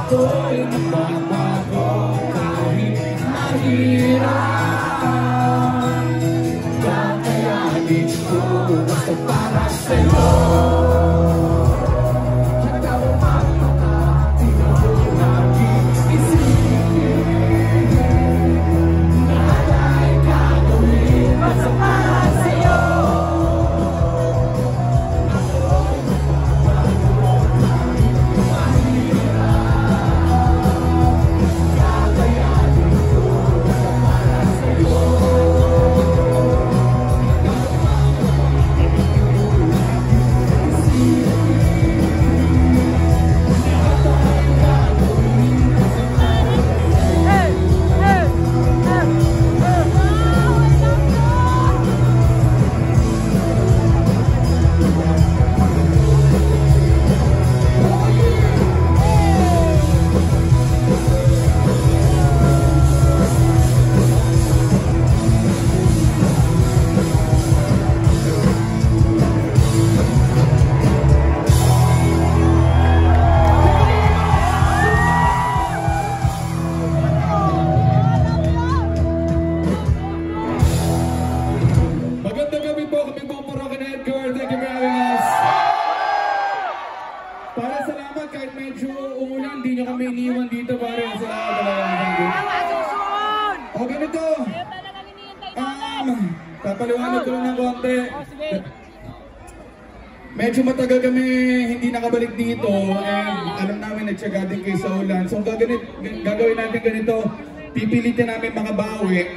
ako'y magbabago kahit mahirap. Kakayanin ko basta para sa'yo. Handa mo magpaka, di na mo naging isipin. Nala'y gagawin basta para sa'yo. Papaliwanag ko lang ng konti. Medyo matagal kami hindi nakabalik dito and alam namin nagtsaga din kayo sa ulan. So gagawin natin ganito, pipilitin namin makabawi.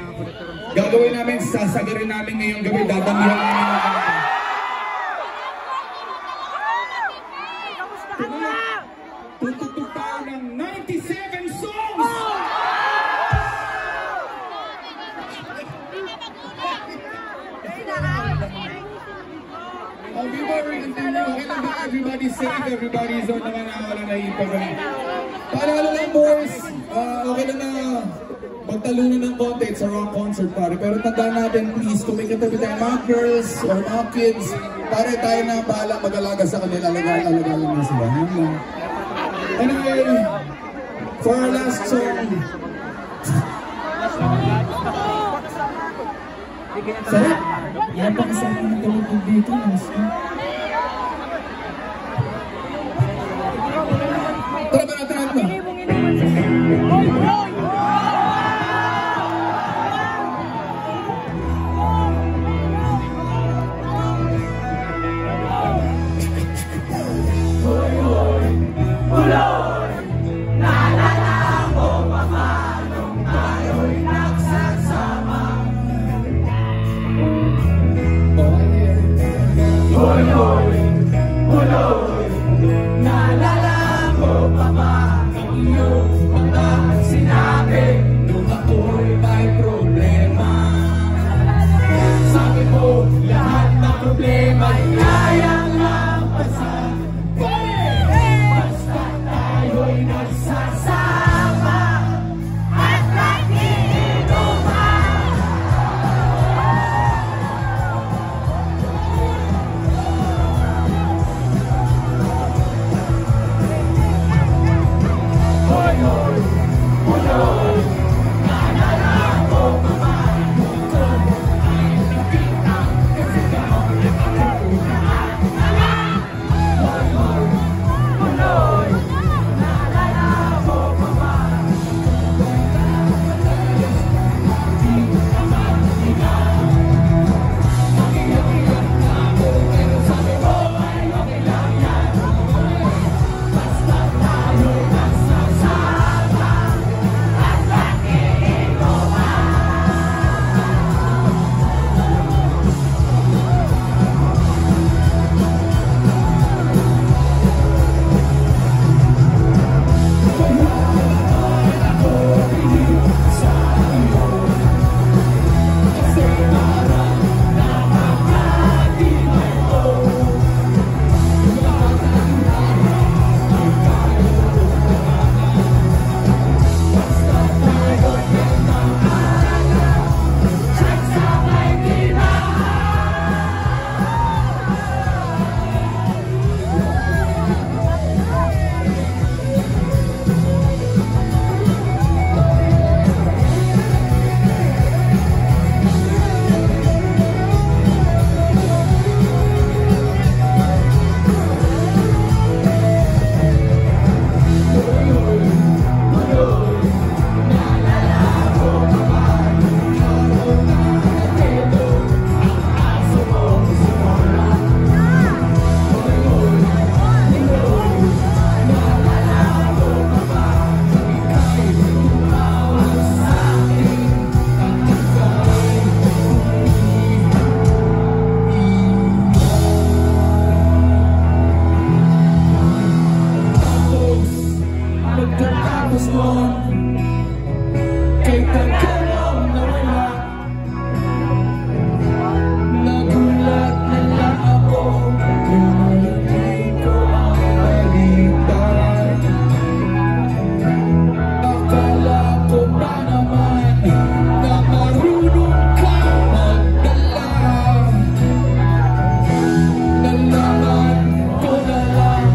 Gagawin namin, sasagarin namin ngayong gabi, dadamihan namin ng kanta. Tutugtog tayo ng 97 songs! Before we continue, okay lang ba everybody's safe, everybody's on naman na wala na ipagaling. Paalala lang boys, okay lang na magtalunan ng konti, it's a rock concert pare. Pero tandaan natin please, kung may katabi tayo mga girls or mga kids, pare tayo na bahala mag-alaga sa kanila, alaga lang sila. Anyway, for our last song, sarap! Yan pa kasama ng tulog dito. Tara ba natin natin? ngayon, kay tagal ang nawala. Nagulat na lang ako kung narinig ko ang balita. Akala ko ba naman na marunong ka magdala. Nalaman ko na lang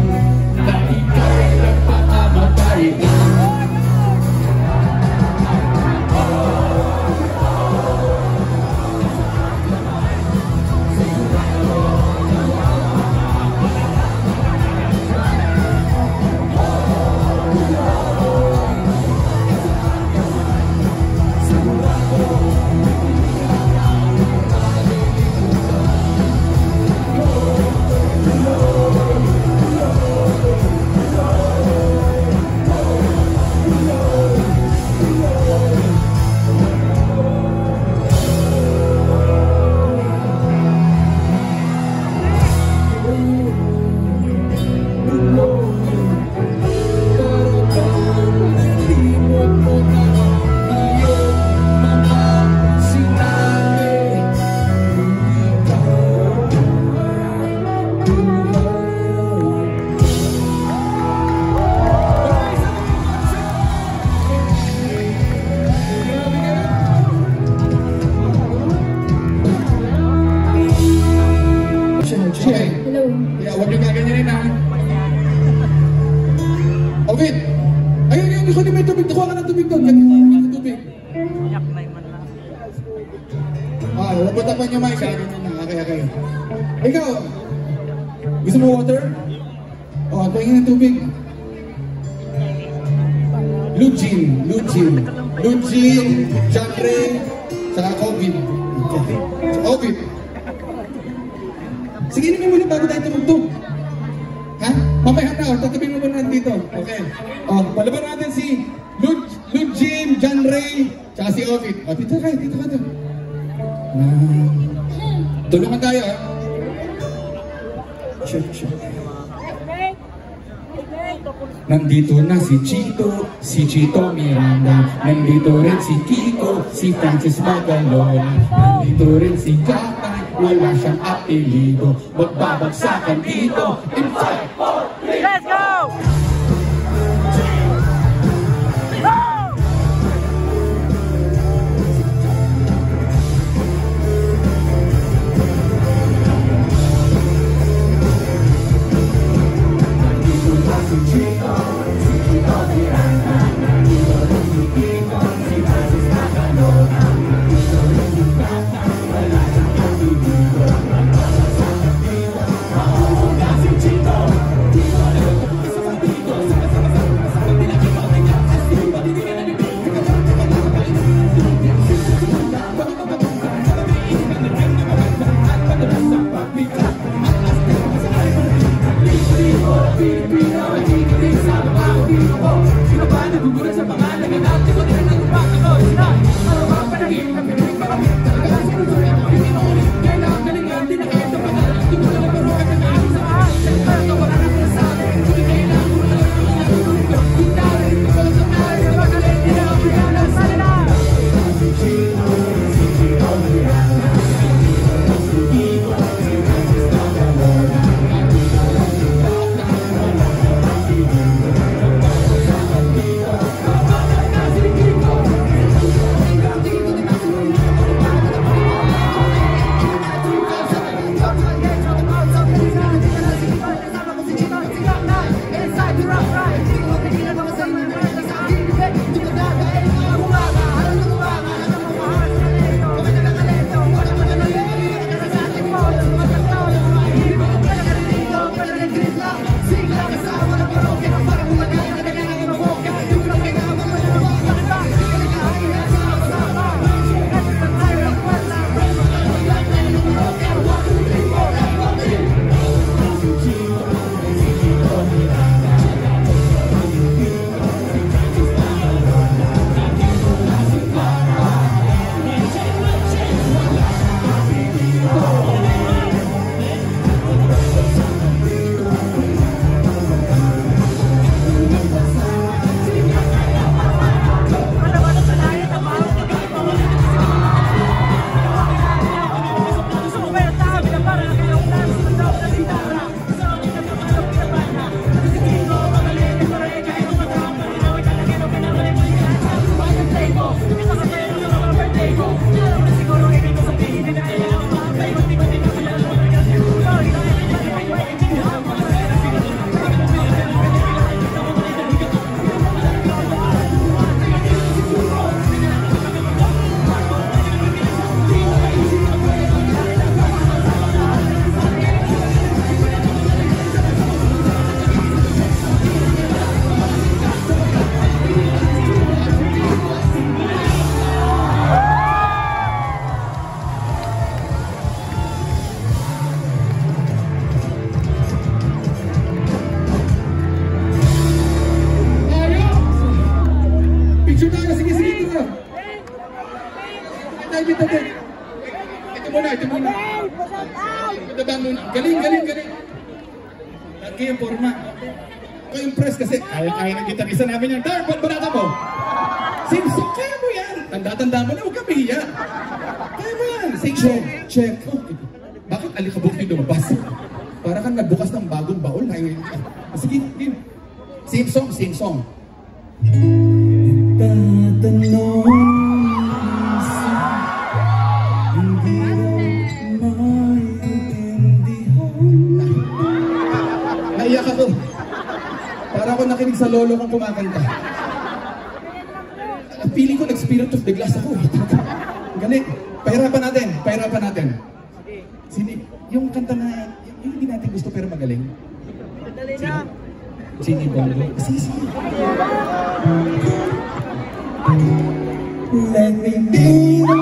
na ika'y nagpakamatay na. Hello. Yeah, huwag niyo gaganyanin ha. Ovid! Ayun yun, ikaw may tubig. Kuha ka ng tubig doon. Ng tubig. Huwag mo tapan yung mic. Ganyan na. Okay. Ikaw, gusto mo water? Pahingin ng tubig. Lugin, John Ray, saka Ovid. Okay. Ovid. Sige, inumin mo na bago tayo tumugtog. Ha? Mamaya na, tatapin mo muna nandito. Okay. Palaban natin si Lugin, John Ray, tsaka si Ovid. Dito ka to. Tulungan tayo, ha? Sure. Nandito na si Chito Miranda. Nandito rin si Kiko, si Francis Magalona. Nandito rin si Gatay, wala siyang apelido. Magbabagsakan dito in 5, 4, 3, let's go! ito. Ito muna. Ito muna. Galing. Lagi yung forma. Ako impress kasi kaya ng gitarista namin yan. Dar, ba't banata mo? Simpson, kaya mo yan. Tanda mo na, huwag ka mahiya. Kaya mo yan. Check. Oh, bakit alikabok yung lumabas? Para kang nagbukas ng bagong baul. Sige. Same song. Tatanong hindi naiyak ako. Para ako nakinig sa lolo kong kumakanta. Feeling ko nag-spirit of the glass ako. Galing. Pahirapan natin. Yung kanta na, yung hindi natin gusto pero magaling. Sini Bongo. Sige. Let me be the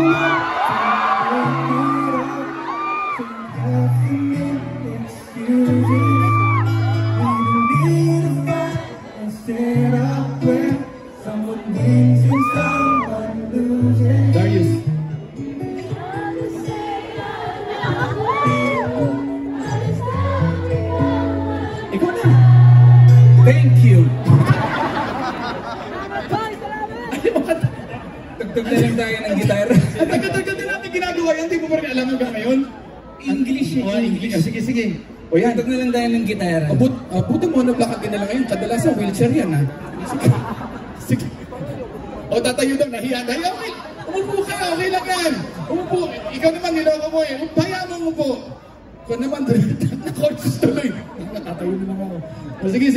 Darius. Ikaw na. Thank you. Tugtog na lang tayo ng gitar. Tagal din natin ginagawa yan. Di mo pa rin alam hanggang ngayon? English. English. Sige. O yan. Tugtog na lang tayo ng gitar. Buti mo naglakad din na lang ngayon. Kadalasan wheelchair yan ha. Sige. O tatayo daw. Nahiya. Okay. Umupo ka. Okay lang yan. Umupo. Ikaw naman niloko mo eh. Bayaan mo umupo. Ikaw naman. Na-conscious tuloy. Natatayo na naman ako. O sige.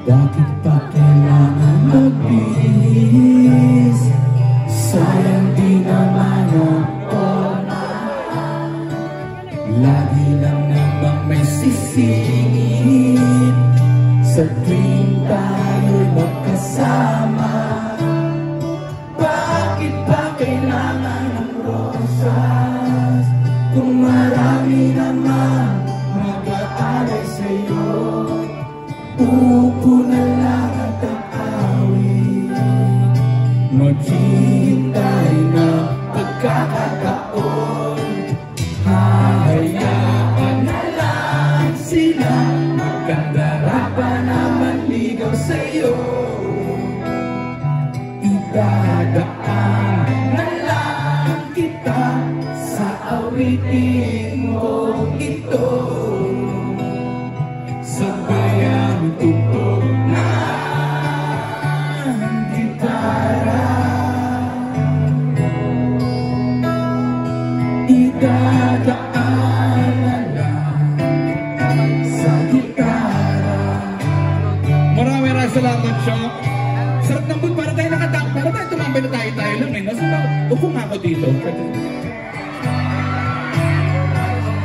Bakit pa kailangan magbihis? Sayang di naman ako. Lagi lang namang may sisingit sa tuwing tayo'y magkasama. Bakit pa kailangan ng rosas? Kung marami naman mag-aalay sa'yo. Upo na lang at aawin. Maghihintay na pagkakataon. Hahayaan na lang sila. Magandara pa naman ligaw sa'yo. Idadaan na lang kita sa awitin mo ito. Sabayang tugtog ng gitara. Idadaan na lang sa gitara. Maraming salamat, Chok. Sarap ng mood. Para tayo tumambay na tayo lang eh. Upo nga ako dito.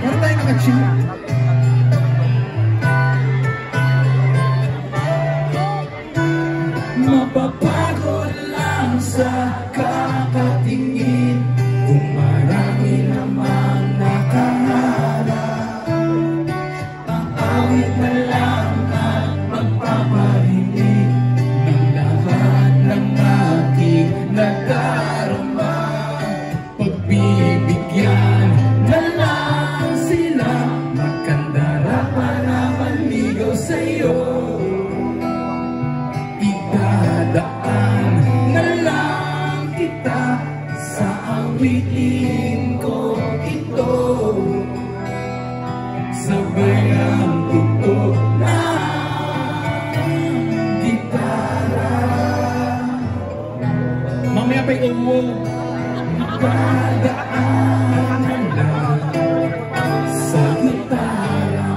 Para tayo nakachill. Mapapagod lang sa kakatingin kung marami namang nakaharap. Ang awit na lang at magpaparinig ng lahat ng aking nadarama. Pagbibigyan na lang sila. Magkandara pa naman ligaw sa'yo. Idadaan na lang kita sa awitin ko ito. Sabay ang tugtog ng gitara. Mamaya pa'y umo. Idadaan na lang sa gitara.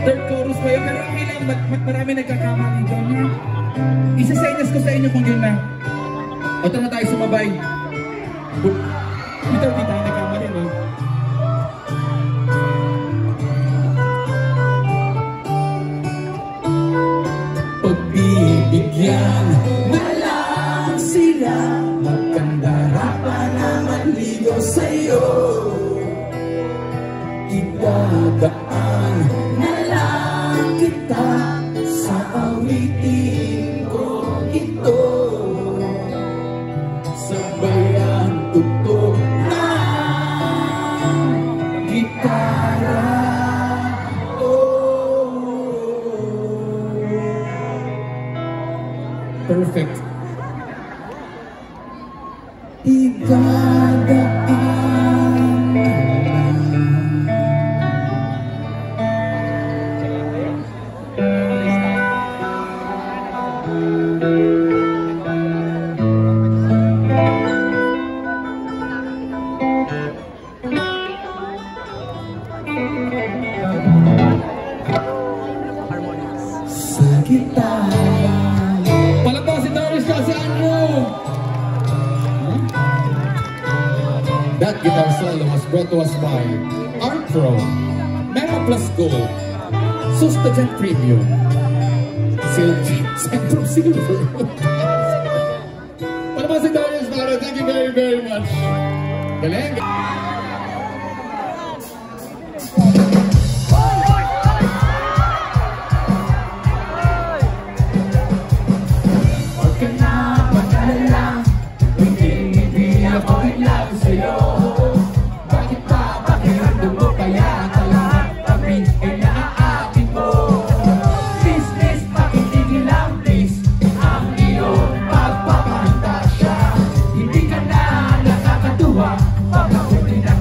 Third chorus ko yun. Pero okay lang, marami nagkakamali doon. Isa-senyas ko sa inyo kung yun na. O tara tayo sumabay. Dito, di tayo nagkamali, no? Pagbibigyan na lang sila, magkandara pa naman ligo sa'yo. Idadaan na lang kita sa awitin ko ito. Sabay ang tugtog ng gitara. Oh. Perfect. Sa gitara. Palabas si Darius kasi Andrew. That guitar solo was brought to us by Art Pro, Mega Plus Gold, Sustagen Premium, Centrum Silver. Palabas si Darius para. Thank you very, very much. Galing. Pagkakutin na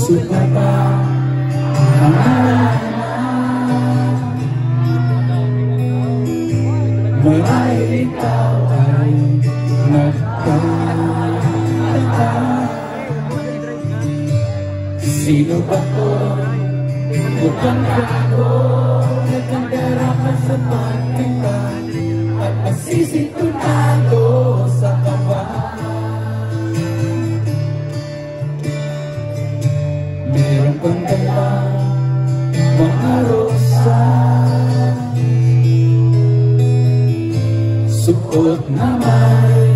puso ka ba marahil ikaw ay nagtataka. Sino ba to? Mukhang gago, nagkandara ka sa patika at masisintunado sa kaba. Meron kang dalang mga rosa, suot na may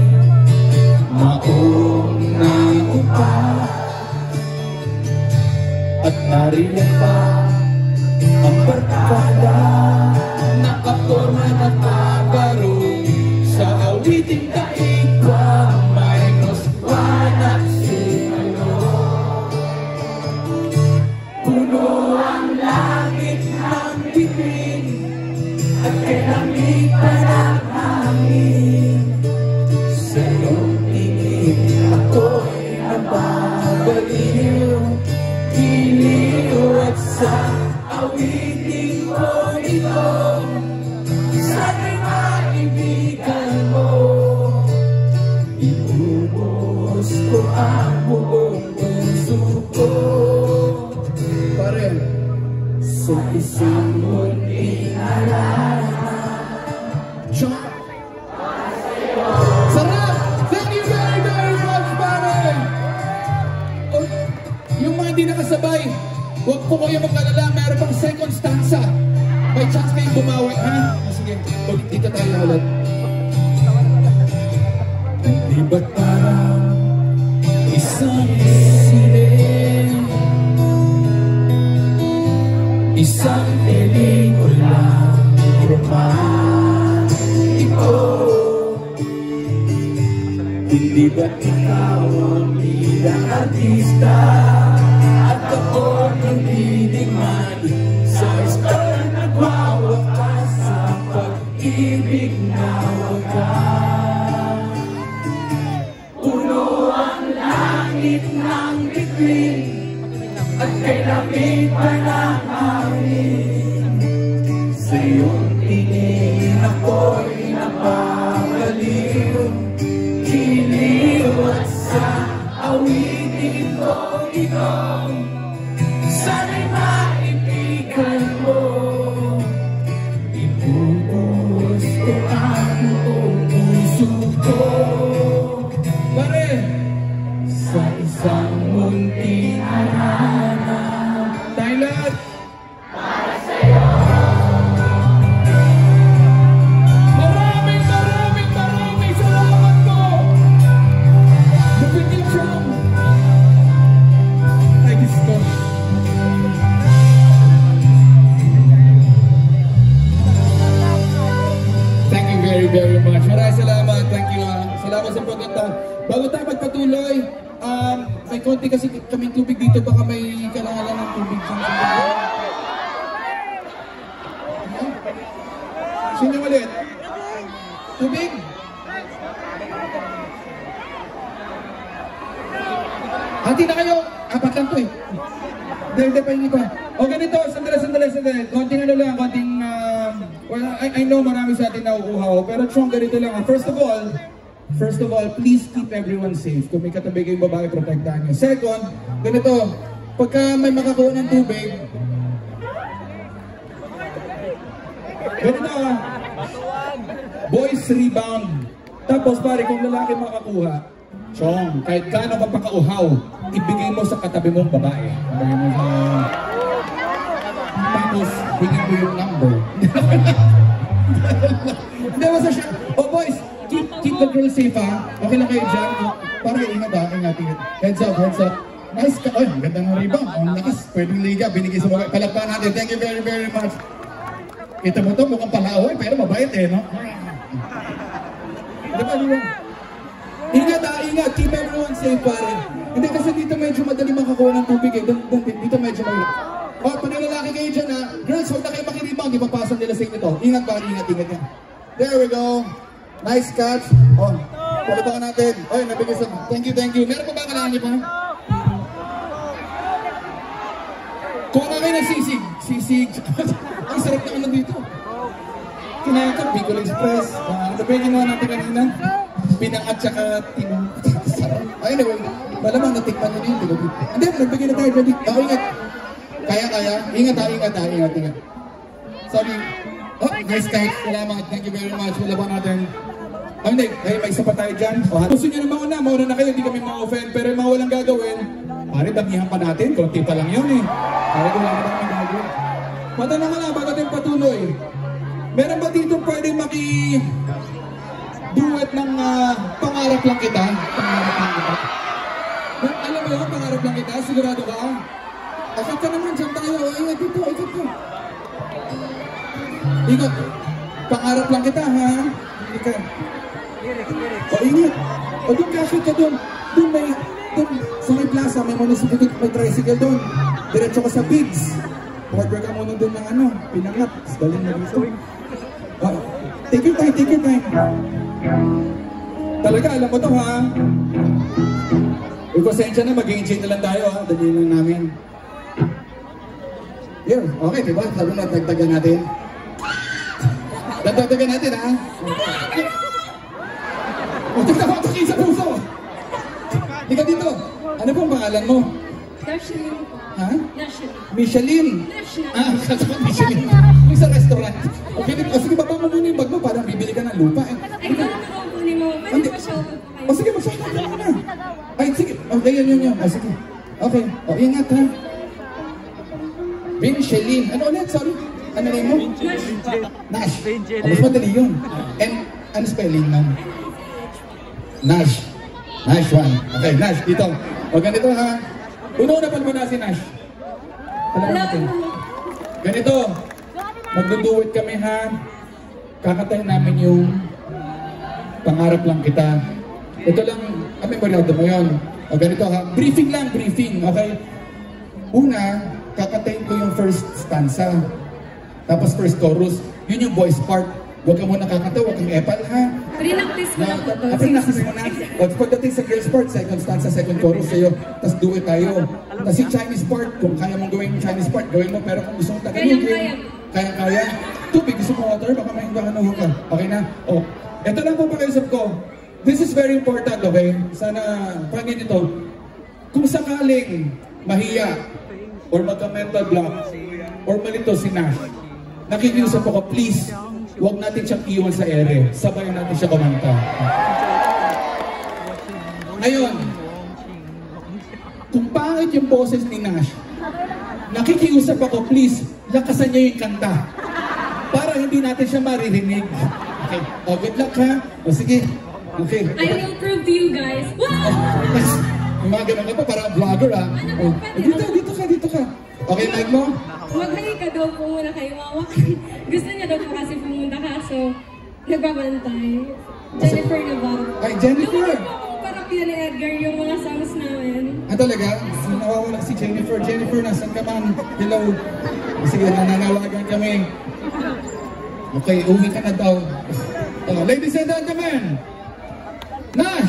maong na upa, at nariyan pa ang barkada, nakaporma na tabarong sa awiting kaigwa, may noswan at sino. Puno ang langit ng bituin at kalamitan ang hangin. Sa iyong tingin ako'y nababaliw, giliw at sa awiting ko ito. Sana'y maibigan mo, iubos ko ang buong puso ko. Pare, sa isang munting alala. John! Sarap! Thank you very, very much, pare! Oh, yung mga hindi nakasabay, huwag po kayo mag-alala, meron pang second stanza. May chance kayong bumawi, ha? Sige, dito tayo ulit. Di ba't parang isang sirena, isang pelikula romantiko? Hindi ba't ikaw ang bidang artista at ako ang leading man sa istorya nagwawakas sa pag-ibig na wagas? Puno ang langit ng bituin at kay lamitan ang hangin. Sa iyong tingin ako'y napapaliw, giliw at sa awitin ko ito. Sana'y maibigan mo, ibubuhos ko ang buong puso ko. Pare, sa isang munting alala. Tayo lahat! Para sa'yo! Maraming salamat po! Lupit yung siyang! Ay, gusto! Thank you very, very much. Maraming salamat. Thank you. Salamat sa pagkanta. Bago tayo magpatuloy, may konti kasi kaming tubig dito. Baka may kailangan ng tubig. Sino ulit? Tubig? Hati na kayo. Apat lang to eh. Hindi pa hindi pa. O ganito, sandali. Konting ano lang, konting... well, I know marami sa atin nauuhaw, pero chong ganito lang. First of all, please keep everyone safe. Kung may katabi kayong babae, protektahan nyo. Second, ganito, pagka may makakuha ng tubig, ganito boys rebound. Tapos pare, kung lalaki makakuha, chong, kahit gaano ka pakauhaw, ibigay mo sa katabi mong babae. Ibigay mo sa... Tapos, hingin mo yung number. Hindi mo sa siya. Oh boys, keep the girl safe ha. Okay lang kayo dyan. Para ingat ha, ingat. Heads up. Nice ka. Ay, ang ganda ng rebound. Ang lakas. Pwedeng liga. Binigay sa mga palakpakan natin. Thank you very, very much. Kita mo to, mukhang palaoy, pero mabait eh, no? Diba? Ingat ha, ingat. Keep everyone safe, pare. Hindi kasi dito medyo madali makakuha ng tubig eh. Dito medyo mahirap. O, pag lalaki kayo dyan ha, girls, huwag na kayo makiribang. Ipapasa nila sa inyo to. Ingat, pare, ingat yan. There we go. Nice catch. O, palabakan natin. Oy, nabigay sa... Thank you. Meron pa ba kailangan niyo pa? Kuha ka kayo ng sisig. Sisig. Ang sarap na ano dito. Kinain ka, Bicol Express. Ano ba yung ginawa natin kanina? Pinang at saka tinong. Sarap. Anyway, malamang natikman nyo dito. Hindi, nagbigay na tayo. Ingat. Kaya. Ingat. Sorry. Oh, nice guys. Salamat. Thank you very much. Wala ba natin? Hindi. May isa pa tayo dyan. Gusto nyo na mauna na kayo. Hindi kami ma-offend. Pero yung mga walang gagawin, pare, damihan pa natin. Kunti pa lang yun eh. Pare, wala na kami gagawin. Matanong ka na, bago tayong patuloy. Meron ba dito pwede maki-duet ng pangarap lang kita? Pangarap lang kita. Alam mo yun, pangarap lang kita? Sigurado ka? Akit ka naman, dyan tayo. Ingat dito, ikot ko. Ingat. Pangarap lang kita, ha? Ingat. O, ingat. O, doon kakit ka doon. Doon may, sa may plaza, may municipality, may tricycle doon. Diretso ka sa Bigs. Order ka muna doon ng pinangat. Daling na dito. Take your time. Talaga, alam mo to, ha? Pasensya na, mag-enjoy na lang tayo, ha? Dali lang namin. Yun, okay, diba? Sabi na, dagdagan natin. Dagdagan natin, ha? O, tignan mo, ito sa puso! Ika dito, ano pong pangalan mo? Michelin. Ha? Michelin. Michelin? Kasi ko Michelin. Yung sa restaurant. Okay, sige, baba mo muna yung bag mo, parang bibili ka ng lupa, eh. Ay, ganun ko ang kunin mo. Pwede pa-shower ko kayo. O sige, mag-shower ka muna. Ay, sige. Okay, yun. O, sige. Okay. O, ingat, ha? Michelin. Ano ulit? Sorry. Ano name mo? Nash. Mas madali yun. And, ano spelling lang? Nash. Nash 1. Okay, Nash, dito. O, ganito, ha? Una-una pa muna si Nash. Alam natin. Ganito. Magduduwit kami, ha? Kakatayin namin yung pangarap lang kita. Ito lang, memoryado mo yun. O ganito, ha? Briefing lang, okay? Una, kakatayin ko yung first stanza. Tapos first chorus. Yun yung voice part. Huwag ka muna kakanta, huwag kang epal, ha? Pre-practice mo na po to. Pre-practice mo na. Pagdating sa girls part, second stanza, second chorus sa'yo. Tapos do it tayo. Tapos yung Chinese part, kung kaya mong gawin yung Chinese part, gawin mo. Pero kung gusto mong tagalogin, kaya. Tubig, gusto mo water, baka may nahuhog ka. Okay na? O, ito lang po pakiusap ko. This is very important, okay? Sana, pangin ito. Kung sakaling mahiya, or magka-mental block, or malito si Nash, nakikiusap ako, please, huwag natin siyang iwan sa ere. Sabayan natin siya kumanta. Ngayon, kung pangit yung boses ni Nash, nakikiusap ako, please, lakasan niya yung kanta. Para hindi natin siya maririnig. Okay. O, good luck, ha? O, sige. Okay. I will prove to you guys. Yung mga ganun ka pa, parang vlogger, ha? O, dito ka. Okay, mic mo? Mag-hi ka daw po muna kay Wawa. Gusto niya daw po kasi pumunta ka, so nagbabantay. Jennifer na ba? Ay, Jennifer! Yung parang pila ni Edgar yung mga songs namin. Talaga? Nawawala si Jennifer. Jennifer, nasan ka man? Hello? Sige, nananawagan kami. Okay, uwi ka na daw. Ladies and gentlemen, Nash!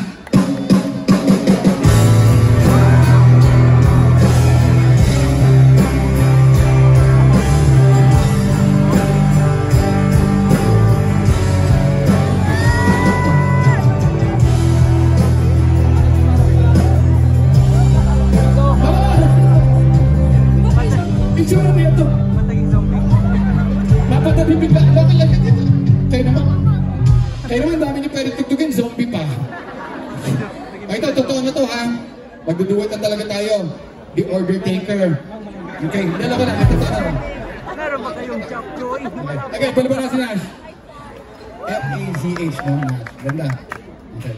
Kaya naman, dami niyo pwede tugtugin, zombie pa. Ay, ito, totoo na to, ha? Magduduwat na talaga tayo. The order taker. Okay, dalawa na, ito na. Meron ba kayong Chop Joy? Okay, pala ba na si Nash? F-A-C-H, no? Ganda. Okay.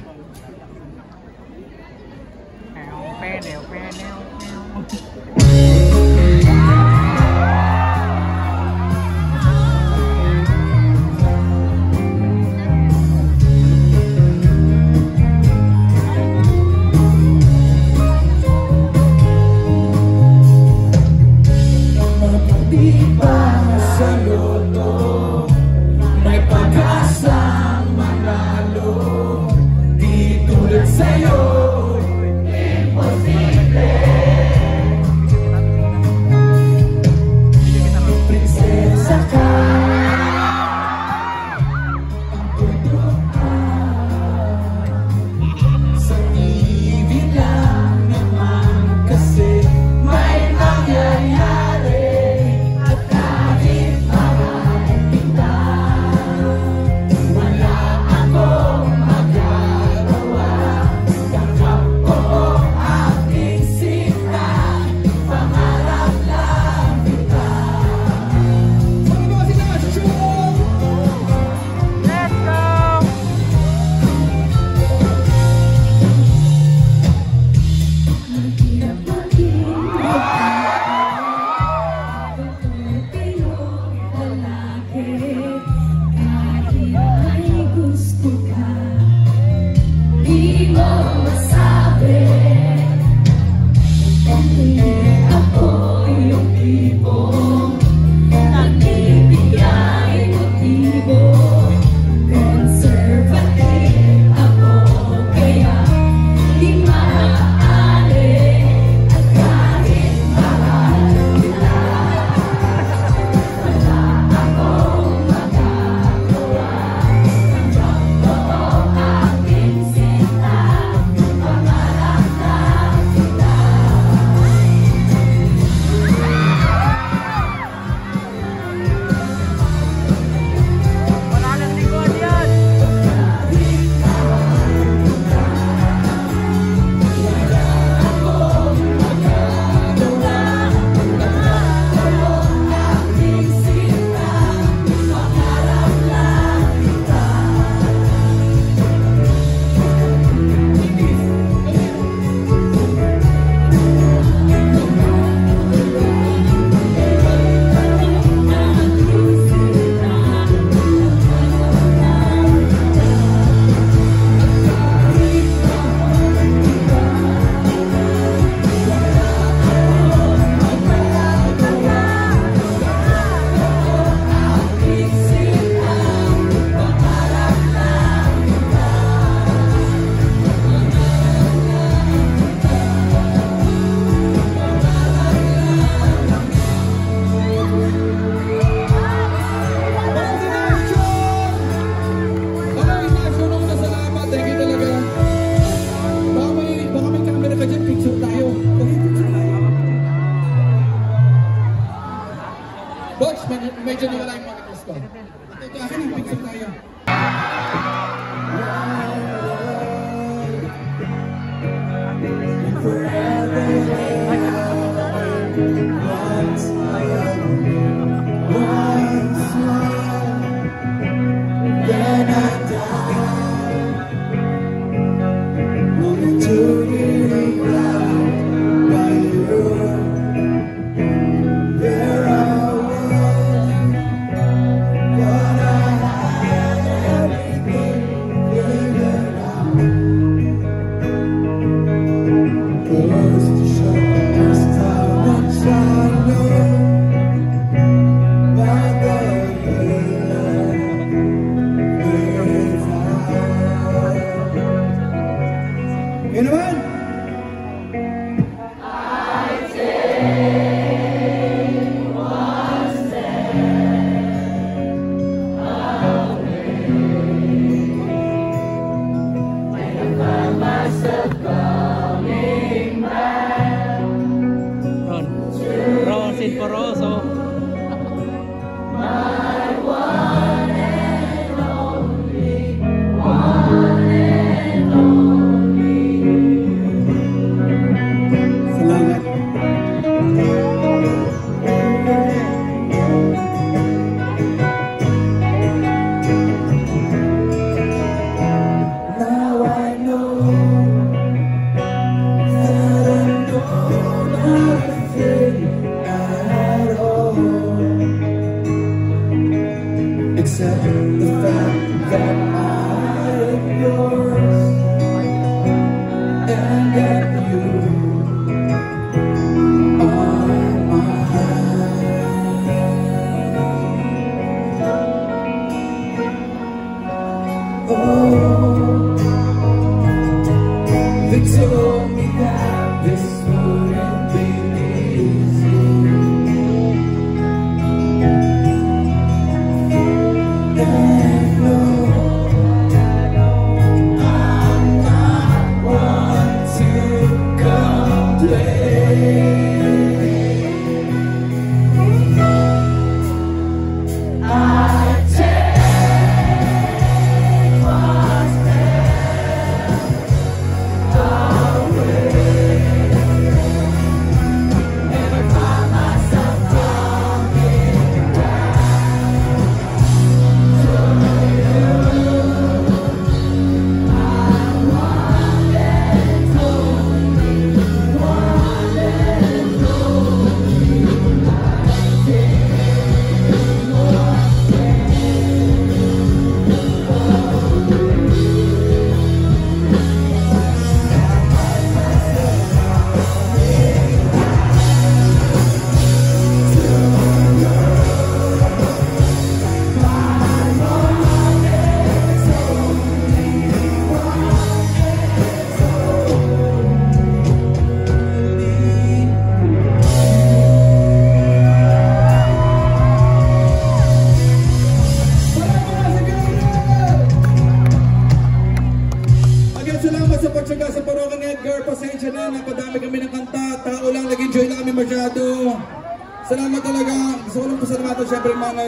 Salamat talaga. Gusto ko lang pasalamatan syempre mga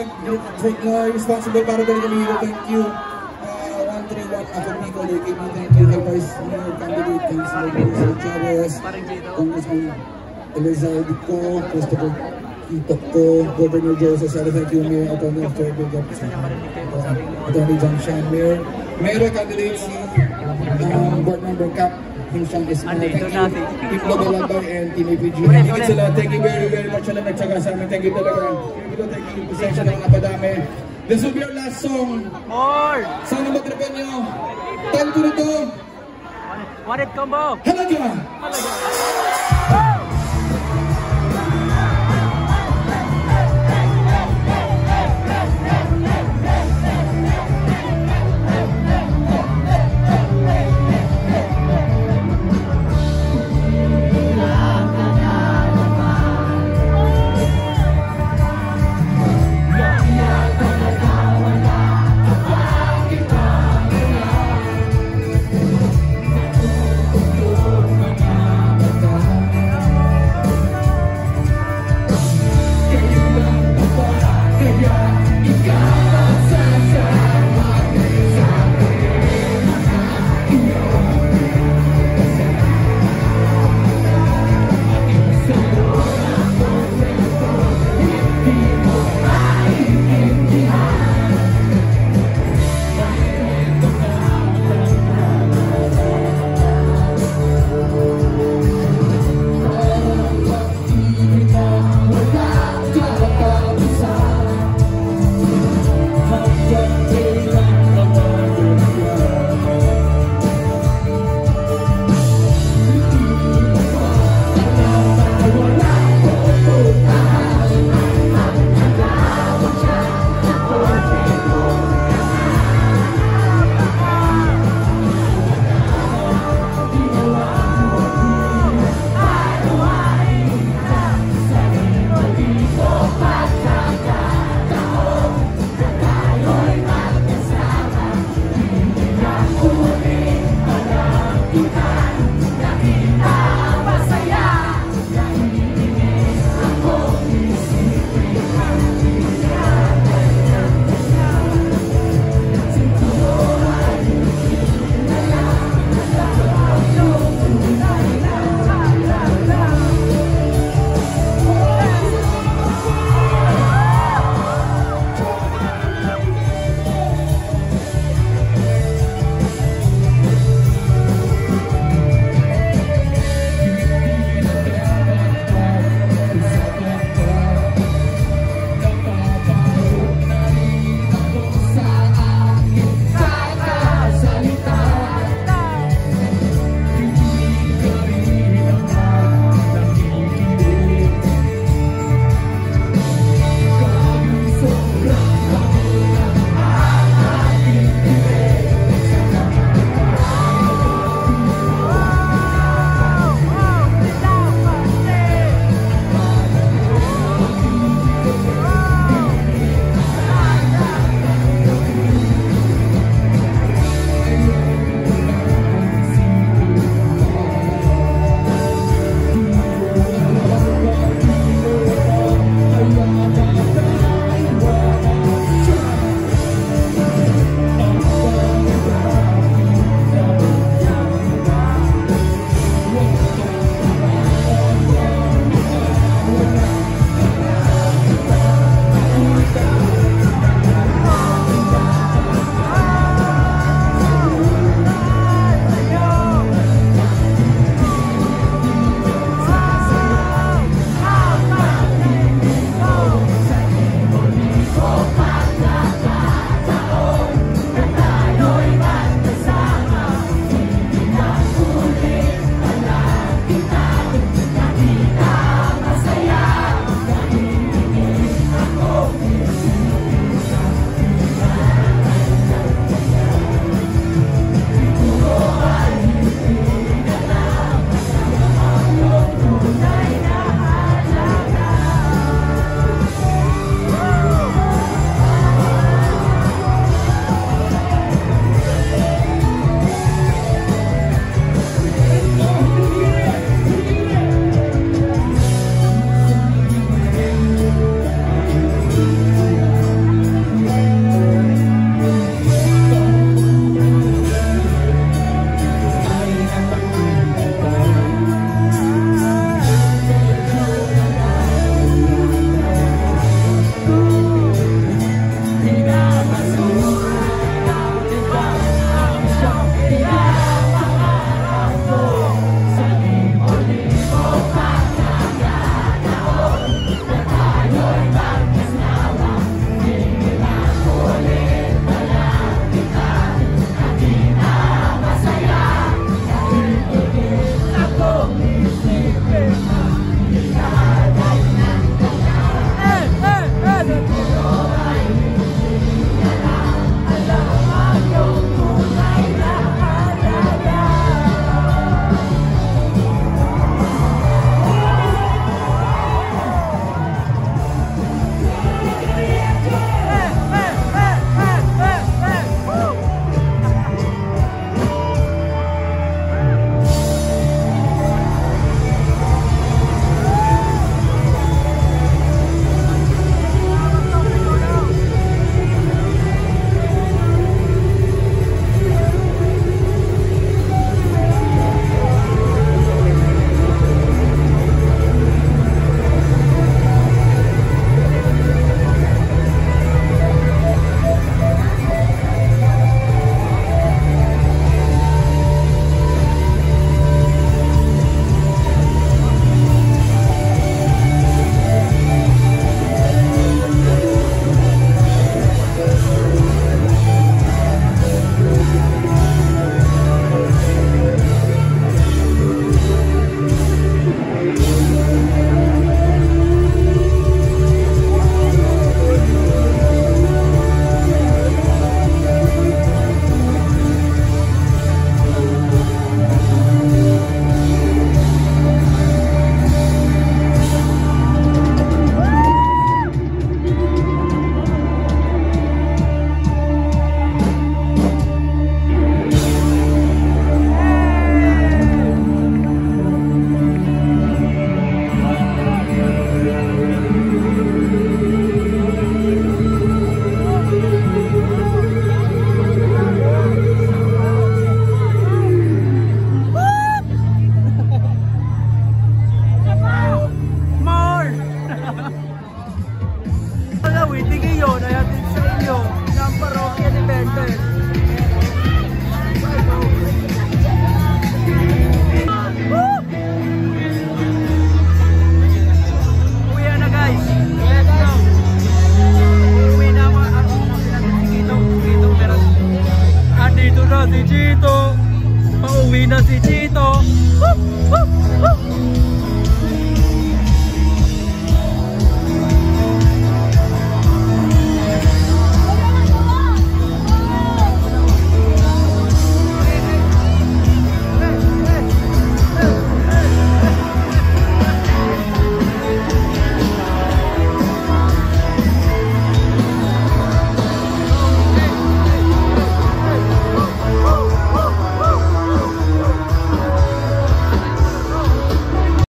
responsible para talaga dito. Thank you. 131 Afro Nico, KP, thank you. High Vice Mayor Candidate, Councilor Chavez, Congressman Elizalde ko, Christopher Kitok ko, Governor Joseph Sala, thank you. Mayor Atty. Atty. John Shan, Mayor Candidates, Board Member Cap, Siyang is thank you, Team Lobalabay and Team APG. Thank you very much na nagtsaga sa amin. Thank you talaga. Thank you, pasensya na napadami. This will be our last song. More! Sana matripan nyo. Time to nito. Wanted combo! Halaga! Halaga!